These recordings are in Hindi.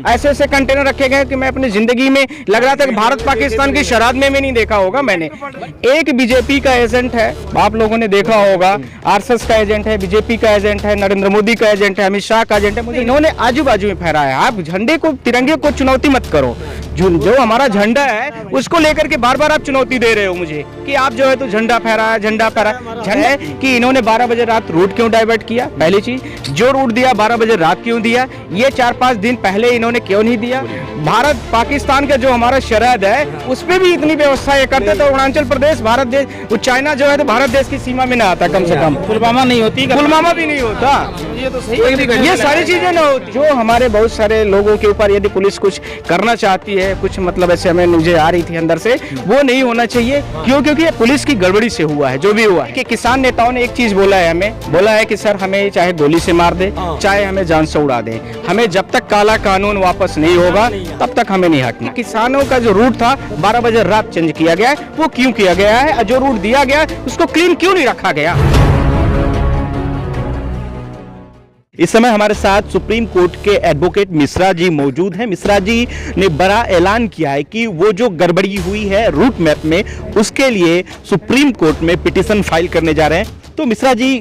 ऐसे ऐसे कंटेनर रखे गए कि मैं अपनी जिंदगी में लग रहा था कि भारत पाकिस्तान की शराब में नहीं देखा होगा मैंने। एक बीजेपी का एजेंट है, आप लोगों ने देखा होगा, आरएसएस का एजेंट है, बीजेपी का एजेंट है, नरेंद्र मोदी का एजेंट है, अमित शाह का एजेंट है, मुझे इन्होंने आजू बाजू में फहराया। आप झंडे को, तिरंगे को चुनौती मत करो। जो हमारा झंडा है उसको लेकर के बार बार आप चुनौती दे रहे हो मुझे कि आप जो है तो झंडा फहराया, झंडा फहराया। झंडा है कि इन्होंने 12 बजे रात रूट क्यों डाइवर्ट किया, पहली चीज। जो रूट दिया 12 बजे रात क्यों दिया, ये 4-5 दिन पहले इन्होंने क्यों नहीं दिया। भारत पाकिस्तान का जो हमारा सरहद है उस पर भी इतनी व्यवस्था ये करते तो अरुणाचल प्रदेश भारत देश, चाइना जो है तो भारत देश की सीमा में ना आता, कम से कम पुलवामा नहीं होती, पुलवामा भी नहीं होता। ये तो सही, ये सारी चीजें ना होती। जो हमारे बहुत सारे लोगों के ऊपर यदि पुलिस कुछ करना चाहती है, कुछ मतलब ऐसे हमें मुझे आ रही थी अंदर से, वो नहीं होना चाहिए। क्यों? क्योंकि ये पुलिस की गड़बड़ी से हुआ है जो भी हुआ है। कि किसान नेताओं ने एक चीज बोला है, हमें बोला है कि सर हमें चाहे गोली से मार दे, चाहे हमें जान से उड़ा दे, हमें जब तक काला कानून वापस नहीं होगा तब तक हमें नहीं हटना। किसानों का जो रूट था 12 बजे रात चेंज किया गया है, वो क्यों किया गया है? जो रूट दिया गया उसको क्लीन क्यों नहीं रखा गया? इस समय हमारे साथ सुप्रीम कोर्ट के एडवोकेट मिश्रा जी मौजूद हैं। मिश्रा जी ने बड़ा ऐलान किया है कि वो जो गड़बड़ी हुई है रूट मैप में, उसके लिए सुप्रीम कोर्ट में पिटीशन फाइल करने जा रहे हैं। तो मिश्रा जी,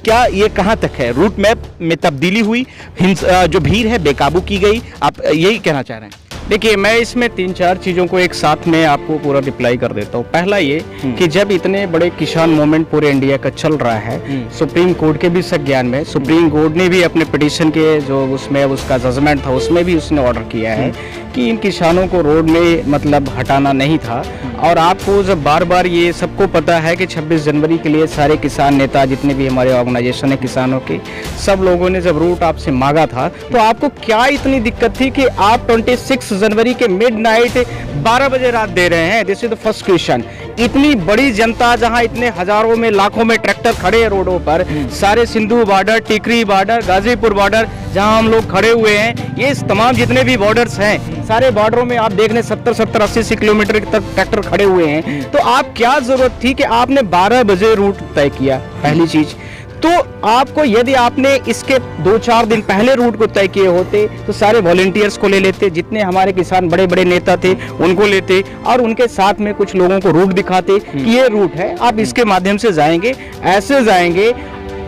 क्या ये कहां तक है? रूट मैप में तब्दीली हुई, जो भीड़ है बेकाबू की गई, आप यही कहना चाह रहे हैं? देखिए, मैं इसमें 3-4 चीज़ों को एक साथ में आपको पूरा रिप्लाई कर देता हूँ। पहला ये कि जब इतने बड़े किसान मूवमेंट पूरे इंडिया का चल रहा है, सुप्रीम कोर्ट के भी संज्ञान में, सुप्रीम कोर्ट ने भी अपने पिटीशन के जो उसमें उसका जजमेंट था उसमें भी उसने ऑर्डर किया है कि इन किसानों को रोड में मतलब हटाना नहीं था। और आपको जब बार बार ये सबको पता है कि 26 जनवरी के लिए सारे किसान नेता जितने भी हमारे ऑर्गेनाइजेशन है किसानों के, सब लोगों ने जब रूट आपसे मांगा था, तो आपको क्या इतनी दिक्कत थी कि आप 26 जनवरी के मिडनाइट 12 बजे रात दे रहे हैं? This is the first question. इतनी बड़ी जनता, जहां इतने हजारों में लाखों में ट्रैक्टर खड़े हैं रोडों पर, सारे सिंधु बॉर्डर, टिकरी बॉर्डर, गाजीपुर बॉर्डर जहां हम लोग खड़े हुए हैं, ये तमाम जितने भी बॉर्डर्स हैं, सारे बॉर्डरों में आप देख रहे 70-70, 80 किलोमीटर तक ट्रैक्टर खड़े हुए हैं। तो आप क्या जरूरत थी कि आपने 12 बजे रूट तय किया? पहली चीज तो आपको, यदि आपने इसके 2-4 दिन पहले रूट को तय किए होते तो सारे वॉलंटियर्स को ले लेते, जितने हमारे किसान बड़े बड़े नेता थे उनको लेते और उनके साथ में कुछ लोगों को रूट दिखाते कि ये रूट है, आप इसके माध्यम से जाएंगे, ऐसे जाएंगे।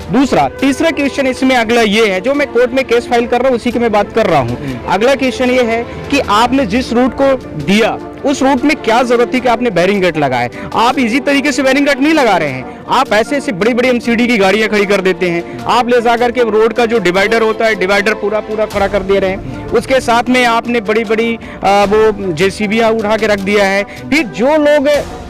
दूसरा, तीसरा क्वेश्चन इसमें अगला ये है, जो मैं कोर्ट में केस फाइल कर रहा हूँ उसी की मैं बात कर रहा हूँ। अगला क्वेश्चन ये है कि आपने जिस रूट को दिया उस रूट में क्या जरूरत थी कि आपने बैरिंग गेट लगाए? आप इजी तरीके से बैरिंग गेट नहीं लगा रहे हैं, आप ऐसे ऐसे बड़ी बड़ी एमसीडी की गाड़ियां खड़ी कर देते हैं, आप ले जाकर के रोड का जो डिवाइडर होता है डिवाइडर पूरा पूरा खड़ा कर दे रहे हैं, उसके साथ में आपने बड़ी बड़ी वो जेसीबियां उठा के रख दिया है। फिर जो लोग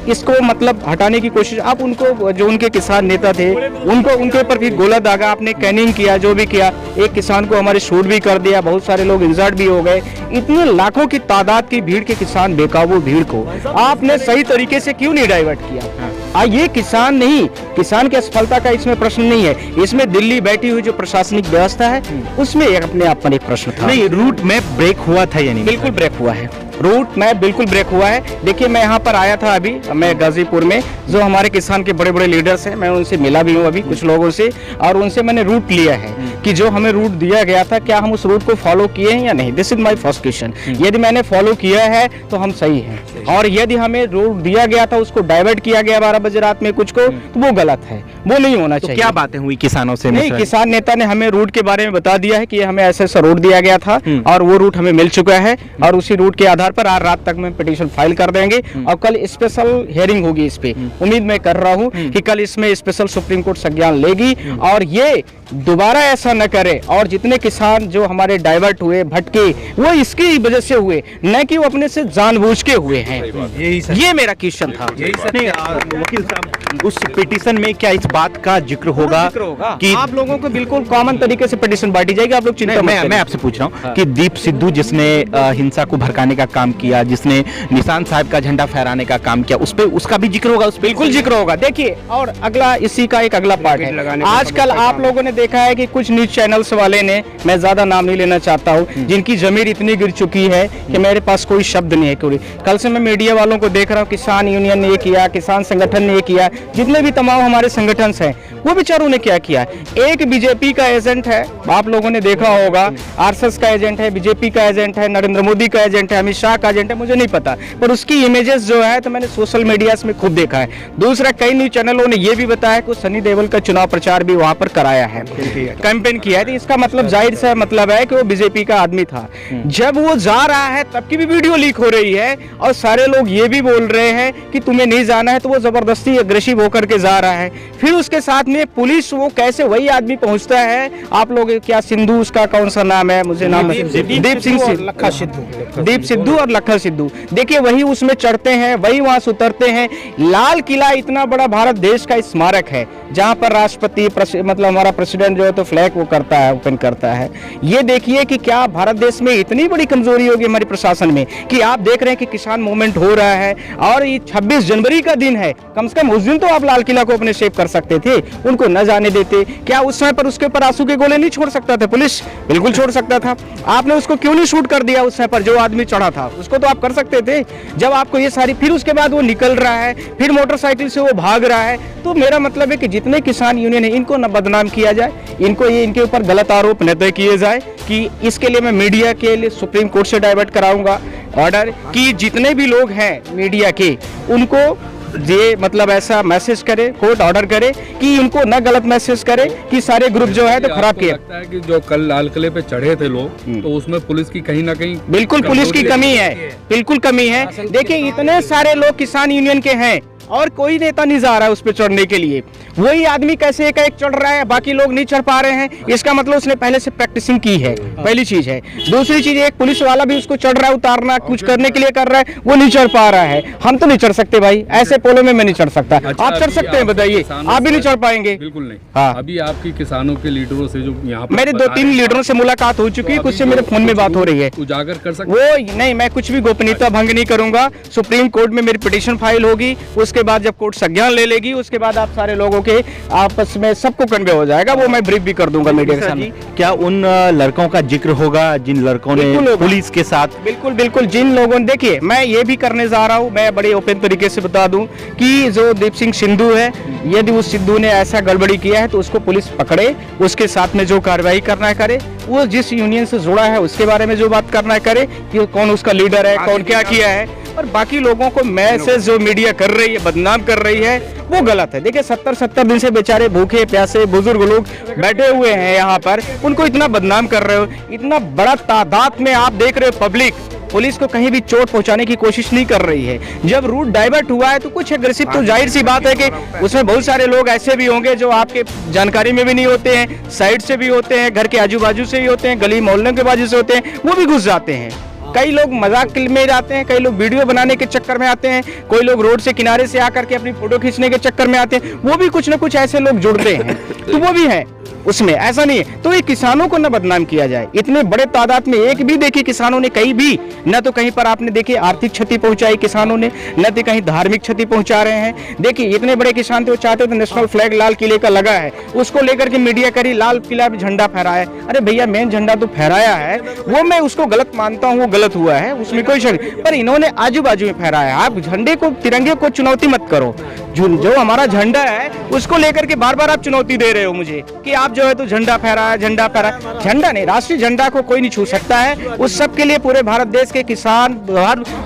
इसको मतलब हटाने की कोशिश, आप उनको, जो उनके किसान नेता थे उनको, उनके ऊपर भी गोला दागा, आपने कैनिंग किया, जो भी किया, एक किसान को हमारे शूट भी कर दिया, बहुत सारे लोग इंजर्ड भी हो गए। इतने लाखों की तादाद की भीड़ के किसान, बेकाबू भीड़ को आपने सही तरीके से क्यों नहीं डाइवर्ट किया? ये किसान नहीं, किसान की असफलता का इसमें प्रश्न नहीं है, इसमें दिल्ली बैठी हुई जो प्रशासनिक व्यवस्था है उसमें अपने आप पर एक प्रश्न था। नहीं, रूट मैप ब्रेक हुआ था या नहीं? बिल्कुल ब्रेक हुआ है, रूट मैप बिल्कुल ब्रेक हुआ है। देखिए, मैं यहाँ पर आया था अभी, मैं गाजीपुर में, जो हमारे किसान के बड़े बड़े लीडर्स हैं, मैं उनसे मिला भी हूँ अभी कुछ लोगों से, और उनसे मैंने रूट लिया है कि जो हमें रूट दिया गया था क्या हम उस रूट को फॉलो किए हैं या नहीं। This is my first question. यदि मैंने फॉलो किया है तो हम सही हैं, और यदि हमें रूट दिया गया था उसको डाइवर्ट किया गया 12 बजे रात में कुछ को, तो वो गलत है, वो नहीं होना चाहिए। क्या बातें हुई किसानों से? नहीं, किसान नेता ने हमें रूट के बारे में बता दिया है कि हमें ऐसा ऐसा रूट दिया गया था और वो रूट हमें मिल चुका है, और उसी रूट के आधार पर आज रात तक में पिटीशन फाइल कर देंगे और कल स्पेशल हियरिंग होगी इस पे। उम्मीद मैं कर रहा हूं कि कल इसमें स्पेशल सुप्रीम कोर्ट संज्ञान लेगी और ये दोबारा ऐसा न करे, और जितने किसान जो हमारे डाइवर्ट हुए, भटके, वो इसकी वजह से हुए, न कि वो अपने से जानबूझ के हुए हैं। ये मेरा क्वेश्चन था। वकील साहब, उस पिटीशन में क्या इस बात का जिक्र होगा कि आप लोगों को बिल्कुल कॉमन तरीके से पिटीशन बांटी जाएगी? आप लोग चिंता मत करिए। मैं आपसे पूछ रहा हूँ कि दीप सिद्धू जिसने हिंसा को भड़काने का काम किया, जिसने निशान साहब का झंडा फहराने का काम किया, उस पे उसका भी जिक्र होगा? उस बिल्कुल जिक्र होगा। देखिए, और अगला इसी का एक अगला पार्ट है, आजकल आप लोगों ने देखा है कि कुछ न्यूज चैनल्स वाले ने, मैं ज्यादा नाम नहीं लेना चाहता हूँ, जिनकी जमीर इतनी गिर चुकी है कि मेरे पास कोई शब्द नहीं है। कोई कल से मैं मीडिया वालों को देख रहा हूँ, किसान यूनियन ने ये किया, किसान संगठन ने ये किया, जितने भी तमाम हमारे संगठन हैं वो बेचारों ने क्या किया है। एक बीजेपी का एजेंट है, आप लोगों ने देखा होगा, आरएसएस का एजेंट है, बीजेपी का एजेंट है, नरेंद्र मोदी का एजेंट है, अमित शाह का एजेंट है, मुझे नहीं पता, पर उसकी इमेजेस जो है तो मैंने सोशल मीडिया में खूब देखा है। दूसरा, कई न्यूज चैनलों ने यह भी बताया कि सनी देओल का चुनाव प्रचार भी वहां पर कराया है, कैंपेन किया है। तो इसका मतलब जाहिर सा मतलब है कि वो बीजेपी का आदमी था। जब वो जा रहा है तब की भी वीडियो लीक हो रही है और सारे लोग ये भी बोल रहे हैं कि तुम्हें नहीं जाना है, तो वो जबरदस्ती अग्रेसिव होकर के जा रहा है। फिर उसके साथ में पुलिस, वो कैसे वही आदमी पहुंचता है, आप लोग क्या सिद्धू, उसका कौन सा नाम है, मुझे नाम दीप सिद्धू और लखन सिद्धू, देखिए वही उसमें चढ़ते हैं, वही वहां से उतरते हैं। लाल किला इतना बड़ा भारत देश का स्मारक है जहां पर राष्ट्रपति मतलब हमारा प्रेसिडेंट जो है तो फ्लैग वो करता है, ओपन करता है। ये देखिए कि क्या भारत देश में इतनी बड़ी कमजोरी होगी हमारे प्रशासन में कि आप देख रहे हैं कि किसान मूवमेंट हो रहा है और ये 26 जनवरी का दिन है, कम से कम उस दिन तो आप लाल किला को अपने सेव कर सकते थे, उनको न जाने देते। क्या उस समय पर उसके ऊपर आंसू के गोले नहीं छोड़ सकता था पुलिस? बिल्कुल छोड़ सकता था। आपने उसको क्यों नहीं शूट कर दिया उस समय पर, जो आदमी चढ़ा था उसको तो आप कर सकते थे। जब आपको ये सारी, फिर उसके बाद वो निकल रहा है, फिर मोटरसाइकिल से वो भाग रहा है। तो मेरा मतलब है कि जितने किसान यूनियन है इनको न बदनाम किया जाए, इनको ये इनके ऊपर गलत आरोप न तय किए जाए। कि इसके लिए मैं मीडिया के लिए सुप्रीम कोर्ट से डाइवर्ट कराऊंगा ऑर्डर कि जितने भी लोग हैं मीडिया के, उनको ये मतलब ऐसा मैसेज करे, कोर्ट ऑर्डर करे कि उनको न गलत मैसेज करे कि सारे ग्रुप जो है तो खराब किए। लगता है कि जो कल लाल किले पे चढ़े थे लोग, तो उसमें पुलिस की कहीं ना कहीं बिल्कुल पुलिस की कमी है, बिल्कुल कमी है। देखिए इतने सारे लोग किसान यूनियन के हैं और कोई नेता नहीं जा रहा है उस पर चढ़ने के लिए, वही आदमी कैसे एक चढ़ रहा है, बाकी लोग नहीं चढ़ पा रहे हैं। इसका मतलब उसने पहले से प्रैक्टिसिंग की है, पहली चीज है। दूसरी चीज, एक पुलिस वाला भी उसको चढ़ रहा है, उतारना कुछ करने के लिए कर रहा है, वो नहीं चढ़ पा रहा है। हम तो नहीं चढ़ सकते भाई, ऐसे पोलो में मैं नहीं चढ़ सकता। आप चढ़ सकते हैं, बताइए, आप भी नहीं चढ़ पाएंगे? बिल्कुल नहीं। हाँ, अभी आपकी किसानों के लीडरों से जो यहाँ मेरे 2-3 लीडरों से मुलाकात हो चुकी है, कुछ से मेरे फोन में बात हो रही है। उजागर कर सकते वो नहीं, मैं कुछ भी गोपनीयता भंग नहीं करूंगा। सुप्रीम कोर्ट में मेरी पिटीशन फाइल होगी, उसके बाद जब कोर्ट संज्ञान ले लेगी, उसके बाद आप सारे लोगों के आपस में सबको कन्वे हो जाएगा, वो मैं ब्रीफ भी कर दूंगा मीडिया के सामने। क्या उन लड़कों का जिक्र होगा जिन लड़कों ने पुलिस के साथ? बिल्कुल बिल्कुल, जिन लोगों ने, देखिए मैं ये भी करने जा रहा हूँ, मैं बड़े ओपन तरीके से बता दूं कि जो दीप सिंह सिद्धू है, यदि उस सिद्धू ने ऐसा गड़बड़ी किया है तो उसको पुलिस पकड़े, उसके साथ में जो कार्रवाई करना है करे, वो जिस यूनियन से जुड़ा है उसके बारे में जो बात करना है करे कि कौन उसका लीडर है, कौन क्या किया है। और बाकी लोगों को मैसेज जो मीडिया कर रही है, बदनाम कर रही है, वो गलत है। देखिए 70 दिन से बेचारे भूखे प्यासे बुजुर्ग लोग बैठे हुए हैं यहाँ पर, उनको इतना बदनाम कर रहे हो, इतना बड़ा तादाद में आप देख रहे हो पब्लिक पुलिस को कहीं भी चोट पहुंचाने की कोशिश नहीं कर रही है। जब रूट डाइवर्ट हुआ है तो कुछ एग्रेसिव, तो जाहिर सी बात है कि उसमें बहुत सारे लोग ऐसे भी होंगे जो आपके जानकारी में भी नहीं होते हैं, साइड से भी होते हैं, घर के आजू बाजू से ही होते हैं, गली मोहल्ले के बाजू से होते हैं, वो भी घुस जाते हैं। कई लोग मजाक में जाते हैं, कई लोग वीडियो बनाने के चक्कर में आते हैं, कोई लोग रोड से किनारे से आकर के अपनी फोटो खींचने के चक्कर में आते हैं, वो भी कुछ ना कुछ ऐसे लोग जुड़ते हैं, तो वो भी है उसमें, ऐसा नहीं है। तो ये किसानों को न बदनाम किया जाए, इतने बड़े तादाद में एक भी देखिए किसानों ने कहीं भी न तो कहीं पर आपने देखिए आर्थिक क्षति पहुंचाई किसानों ने, न तो कहीं धार्मिक क्षति पहुंचा रहे हैं। देखिए इतने बड़े किसान थे, वो चाहते थे नेशनल फ्लैग लाल किले का लगा है, उसको लेकर के मीडिया करी लाल किला पे झंडा फहराया। अरे भैया मेन झंडा तो फहराया है, वो मैं उसको गलत मानता हूँ, वो गलत हुआ है, उसमें कोई शक, पर इन्होंने आजू बाजू में फहराया। आप झंडे को, तिरंगे को चुनौती मत करो, जो हमारा झंडा है उसको लेकर के बार बार आप चुनौती दे रहे हो मुझे कि आप जो है तो झंडा फहराया, झंडा फहराया। झंडा नहीं, राष्ट्रीय झंडा को कोई नहीं छू सकता है। उस सब के लिए पूरे भारत देश के किसान,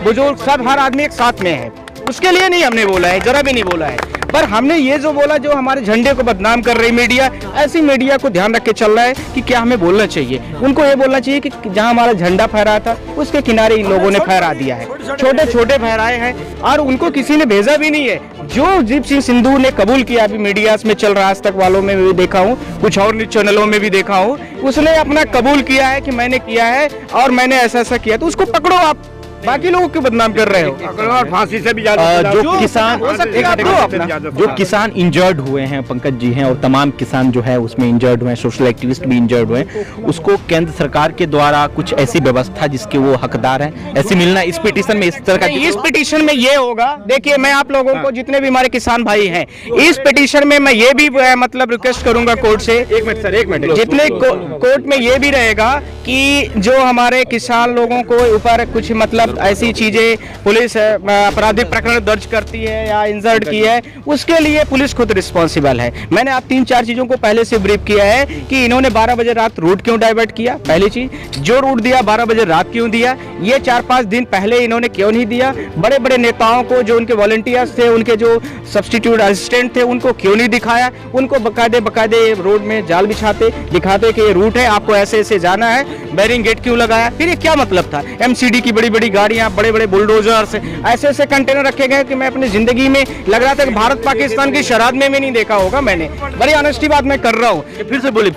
बुजुर्ग, सब हर आदमी एक साथ में है, उसके लिए नहीं हमने बोला है, जरा भी नहीं बोला है। पर हमने ये जो बोला, जो हमारे झंडे को बदनाम कर रही मीडिया, ऐसी मीडिया को ध्यान रख के चल रहा है कि क्या हमें बोलना चाहिए। उनको ये बोलना चाहिए कि जहां हमारा झंडा फहराया था उसके किनारे इन लोगों ने फहरा दिया है, छोटे छोटे फहराए हैं, और उनको किसी ने भेजा भी नहीं है। जो दीप सिंह सिद्धू ने कबूल किया, अभी मीडिया में चल रहा, आज तक वालों में भी देखा हूँ, कुछ और न्यूज चैनलों में भी देखा हूँ, उसने अपना कबूल किया है कि मैंने किया है और मैंने ऐसा ऐसा किया, तो उसको पकड़ो आप, बाकी लोगों को बदनाम कर रहे हो। और फांसी से भी ज्यादा जो किसान इंजर्ड हुए हैं, पंकज जी हैं, और तमाम किसान जो है उसमें इंजर्ड हुए हैं, सोशल एक्टिविस्ट भी इंजर्ड हुए हैं, उसको केंद्र सरकार के द्वारा कुछ ऐसी व्यवस्था जिसके वो हकदार हैं, ऐसी मिलना इस पिटीशन में, इस तरह का इस पिटीशन में ये होगा। देखिए मैं आप लोगों को, जितने भी हमारे किसान भाई हैं, इस पिटीशन में मैं ये भी मतलब रिक्वेस्ट करूंगा कोर्ट से, एक मिनट, जितने कोर्ट में ये भी रहेगा कि जो हमारे किसान लोगों को ऊपर कुछ मतलब साथ ऐसी चीजें पुलिस आपराधिक प्रकरण दर्ज करती है या इंजर्ड की है, उसके लिए पुलिस खुद रिस्पॉन्सिबल है। मैंने आप 3-4 चीजों को पहले से ब्रीफ किया है कि इन्होंने 12 बजे रात रूट क्यों डाइवर्ट किया, पहली चीज। जो रूट दिया 12 बजे रात क्यों दिया, ये 4-5 दिन पहले इन्होंने क्यों नहीं दिया। बड़े बड़े नेताओं को, जो उनके वॉलंटियर्स थे, उनके जो सब्स्टिट्यूट असिस्टेंट थे, उनको क्यों नहीं दिखाया। उनको बकायदे रोड में जाल बिछाते दिखाते कि ये रूट है, आपको ऐसे ऐसे जाना है, बैरिंग गेट क्यों लगाया। फिर ये क्या मतलब था। एमसीडी की बड़ी बड़ी गाड़ियां, बड़े बड़े बुलडोजर्स, ऐसे ऐसे कंटेनर रखे गए कि मैं अपनी जिंदगी में लग रहा था कि भारत पाकिस्तान की शराब में नहीं देखा होगा मैंने। बड़ी ऑनेस्टी बात मैं कर रहा हूँ। फिर से बोलिए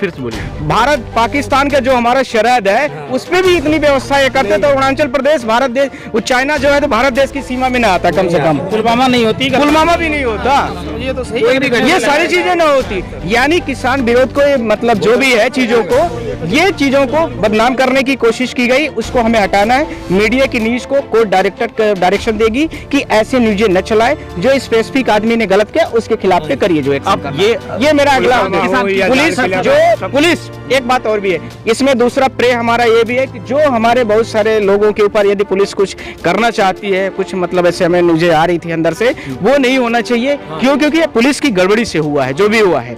भारत पाकिस्तान का जो हमारा शराब है उस पे भी इतनी व्यवस्था ये करते तो अरुणाचल प्रदेश भारत देश, वो चाइना जो है तो भारत देश की सीमा में ना आता कम से कम। पुलवामा नहीं होती, पुलवामा भी नहीं होता, ये तो सही ये सारी चीजें ना होती। यानी किसान विरोध को ये मतलब जो भी है चीजों को, ये चीजों को बदनाम करने की कोशिश की गई, उसको हमें हटाना है। मीडिया की न्यूज को कोर्ट डायरेक्शन देगी कि ऐसे न्यूज़ें न चलाए, जो स्पेसिफिक आदमी ने गलत किया उसके खिलाफ पे करिए जो एक्शन करना। ये मेरा अगला पुलिस एक बात और भी है इसमें, दूसरा प्रे हमारा ये भी है कि जो हमारे बहुत सारे लोगों के ऊपर यदि पुलिस कुछ करना चाहती है, कुछ मतलब ऐसे हमें न्यूज़ें आ रही थी अंदर से, वो नहीं होना चाहिए। क्यों? क्योंकि ये पुलिस की गड़बड़ी से हुआ है जो भी हुआ है।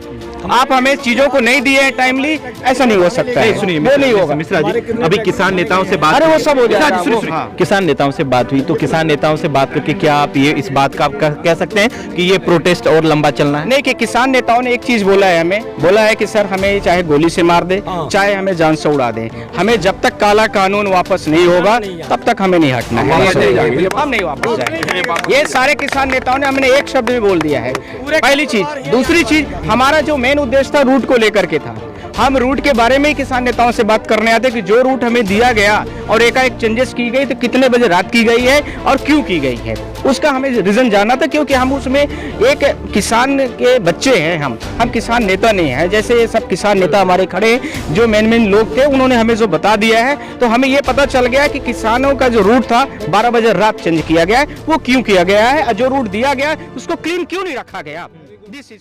आप हमें चीजों को नहीं दिए टाइमली, ऐसा नहीं हो सकता है। सुनिए, वो नहीं होगा। मिश्रा जी, अभी किसान नेताओं से बात, अरे वो सब हो जाएगा। सुनिए, किसान नेताओं से बात हुई, तो किसान नेताओं से बात करके क्या आप ये इस बात का आप कह सकते हैं कि ये प्रोटेस्ट और लंबा चलना है? नहीं, कि किसान नेताओं ने एक चीज बोला है, हमें बोला है कि सर हमें चाहे गोली से मार दे, चाहे हमें जान से उड़ा दे, हमें जब तक काला कानून वापस नहीं होगा तब तक हमें नहीं हटना है। हम नहीं वापस जाएंगे। ये सारे किसान नेताओं ने हमने एक शब्द में बोल दिया है। पहली चीज। दूसरी चीज, हमारा जो मेन उद्देश्य था रूट को लेकर के था। हम रूट के बारे में ही किसान नेताओं से बात करने आते कि जो रूट हमें दिया गया और एकाएक चेंजेस की गई तो कितने बजे रात की गई है और क्यों की गई है, उसका हमें रीजन जानना था। क्योंकि हम उसमें एक किसान के बच्चे हैं, हम किसान नेता नहीं हैं। जैसे ये सब किसान नेता हमारे खड़े जो मेन लोग थे, उन्होंने हमें जो बता दिया है, तो हमें ये पता चल गया कि किसानों का जो रूट था 12 बजे रात चेंज किया गया है, वो क्यों किया गया है, और जो रूट दिया गया उसको क्लीन क्यों नहीं रखा गया। This is